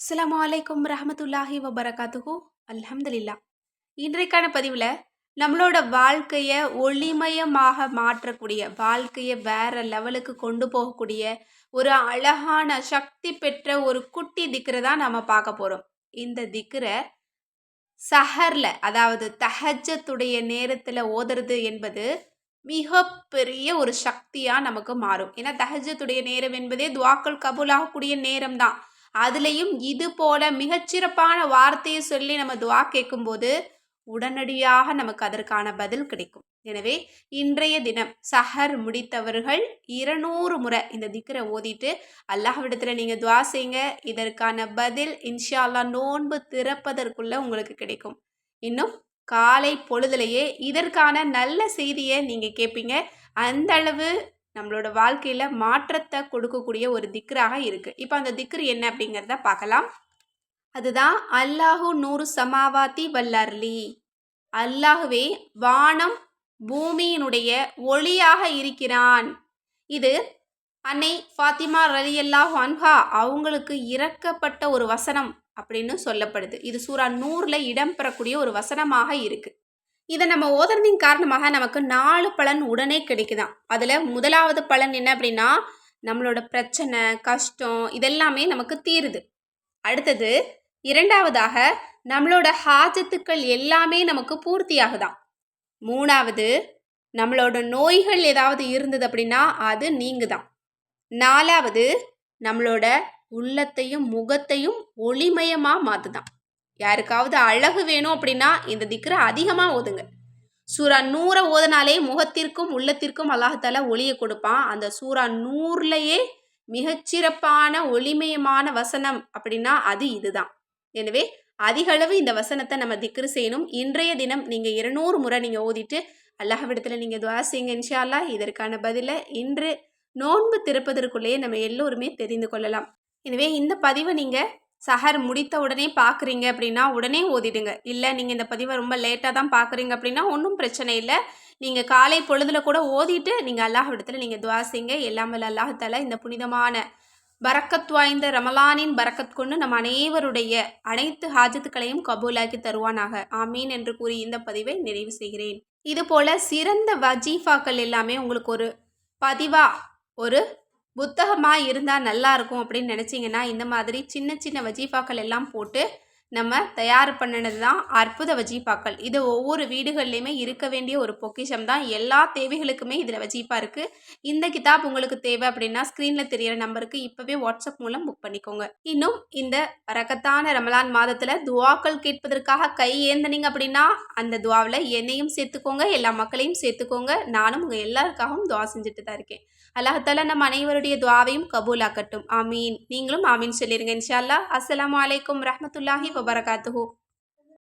அஸ்ஸலாமு அலைக்கும் ரஹமத்துல்லாஹி வபரகாத்துஹு. அல்ஹம்துலில்லா. இன்றைக்கான பதிவில் நம்மளோட வாழ்க்கையை ஒளிமயமாக மாற்றக்கூடிய, வாழ்க்கையை வேற லெவலுக்கு கொண்டு போகக்கூடிய ஒரு அழகான சக்தி பெற்ற ஒரு குட்டி திக்ரை தான் நம்ம பார்க்க போகிறோம். இந்த திக்ரை சஹர்ல, அதாவது தஹஜ்ஜத்துடைய நேரத்தில் ஓதுறது என்பது மிகப்பெரிய ஒரு சக்தியாக நமக்கு மாறும். ஏன்னா தஹஜ்ஜத்துடைய நேரம் என்பதே துவாக்கள் கபூலாகக்கூடிய நேரம் தான். அதுலேயும் இது போல மிகச்சிறப்பான வார்த்தையை சொல்லி நம்ம துவா கேட்கும்போது உடனடியாக நமக்கு அதற்கான பதில் கிடைக்கும். எனவே இன்றைய தினம் சஹர் முடித்தவர்கள் 200 முறை இந்த திக்ரை ஓதிட்டு அல்லாஹ்விடத்தில் நீங்கள் துவா செய்யுங்க. இதற்கான பதில் இன்ஷா அல்லாஹ் நோன்பு திறப்பதற்குள்ள உங்களுக்கு கிடைக்கும். இன்னும் காலை பொழுதுலையே இதற்கான நல்ல செய்தியை நீங்கள் கேட்பீங்க. அந்த அளவு நம்மளோட வாழ்க்கையில் மாற்றத்தை கொடுக்கக்கூடிய ஒரு திக்ராக இருக்குது. இப்போ அந்த திக்ரு என்ன அப்படிங்கிறத பார்க்கலாம். அதுதான் அல்லாஹு நூறு சமாவாத்தி வல்லர்லி. அல்லாஹுவே வானம் பூமியினுடைய ஒளியாக இருக்கிறான். இது அன்னை ஃபாத்திமா ரலியல்லாஹு அன்ஹா அவங்களுக்கு இறக்கப்பட்ட ஒரு வசனம் அப்படின்னு சொல்லப்படுது. இது சூரா 100ல் இடம்பெறக்கூடிய ஒரு வசனமாக இருக்குது. இதை நம்ம ஓதுறதின் காரணமாக நமக்கு 4 பலன் உடனே கிடைக்குதாம். அதில் முதலாவது பலன் என்ன அப்படின்னா, நம்மளோட பிரச்சனை, கஷ்டம் இதெல்லாமே நமக்கு தீருது. அடுத்தது இரண்டாவதாக நம்மளோட ஹாஜத்துக்கள் எல்லாமே நமக்கு பூர்த்தியாகுதாம். மூணாவது நம்மளோட நோய்கள் ஏதாவது இருந்தது அப்படின்னா அது நீங்குதாம். நாலாவது நம்மளோட உள்ளத்தையும் முகத்தையும் ஒளிமயமாக மாற்றுதான். யாருக்காவது அழகு வேணும் அப்படின்னா இந்த திக்ரை அதிகமாக ஓதுங்க. சூரா 100 ஓதுனாலே முகத்திற்கும் உள்ளத்திற்கும் அல்லாஹ்தாலா ஒளியை கொடுப்பான். அந்த சூரா 100லேயே மிகச்சிறப்பான ஒளிமயமான வசனம் அப்படின்னா அது இதுதான். எனவே அதிக அளவு இந்த வசனத்தை நம்ம திக்ரு செய்யணும். இன்றைய தினம் நீங்கள் 200 முறை நீங்கள் ஓதிட்டு அல்லாஹ்விடத்தில் நீங்கள் துஆ செய்யுங்க. இன்ஷா அல்லாஹ் இதற்கான பதிலை இன்று நோன்பு திறப்பதற்குள்ளேயே நம்ம எல்லோருமே தெரிந்து கொள்ளலாம். எனவே இந்த பதிவை நீங்கள் சஹர் முடித்த உடனே பார்க்குறீங்க அப்படின்னா உடனே ஓதிடுங்க. இல்லை நீங்கள் இந்த பதிவை ரொம்ப லேட்டாக தான் பார்க்குறீங்க அப்படின்னா ஒன்றும் பிரச்சனை இல்லை. நீங்கள் காலை பொழுதில் கூட ஓதிட்டு நீங்கள் அல்லாஹ்விடத்தில் நீங்கள் துஆ செய்யுங்க. எல்லாம் வல்ல அல்லாஹ் தஆலா இந்த புனிதமான பரக்கத் வாய்ந்த ரமலானின் பரக்கத் கொண்டு நம் அனைவருடைய அனைத்து ஹாஜத்துக்களையும் கபூலாக்கி தருவானாக. ஆமீன் என்று கூறி இந்த பதிவை நிறைவு செய்கிறேன். இதுபோல் சிறந்த வஜீஃபாக்கள் எல்லாமே உங்களுக்கு ஒரு பதிவாக ஒரு புத்தகமாக இருந்தால் நல்லாயிருக்கும் அப்படின்னு நினச்சிங்கன்னா இந்த மாதிரி சின்ன சின்ன வஜீஃபாக்கள் எல்லாம் போட்டு நம்ம தயார் பண்ணினது தான் அற்புத வஜீஃபாக்கள். இது ஒவ்வொரு வீடுகள்லையுமே இருக்க வேண்டிய ஒரு பொக்கிஷம் தான். எல்லா தேவைகளுக்குமே இதில் வஜீஃபா இருக்குது. இந்த கிதாப் உங்களுக்கு தேவை அப்படின்னா ஸ்க்ரீனில் தெரிகிற நம்பருக்கு இப்போவே வாட்ஸ்அப் மூலம் புக் பண்ணிக்கோங்க. இன்னும் இந்த பரக்கத்தான ரமலான் மாதத்தில் துவாக்கள் கேட்பதற்காக கை ஏந்தனீங்க அப்படின்னா அந்த துவாவில் என்னையும் சேர்த்துக்கோங்க, எல்லா மக்களையும் சேர்த்துக்கோங்க. நானும் உங்கள் எல்லாருக்காகவும் துவா செஞ்சுட்டு தான் இருக்கேன். அல்லாஹ் தஆலா நம்ம அனைவருடைய துவாவையும் கபூலாக்கட்டும். ஆமீன். நீங்களும் ஆமீன் சொல்லிடுங்க இன்ஷா அல்லாஹ். அஸ்ஸலாமு அலைக்கும் ரஹ்மத்துல்லாஹி வபரகாத்துஹு.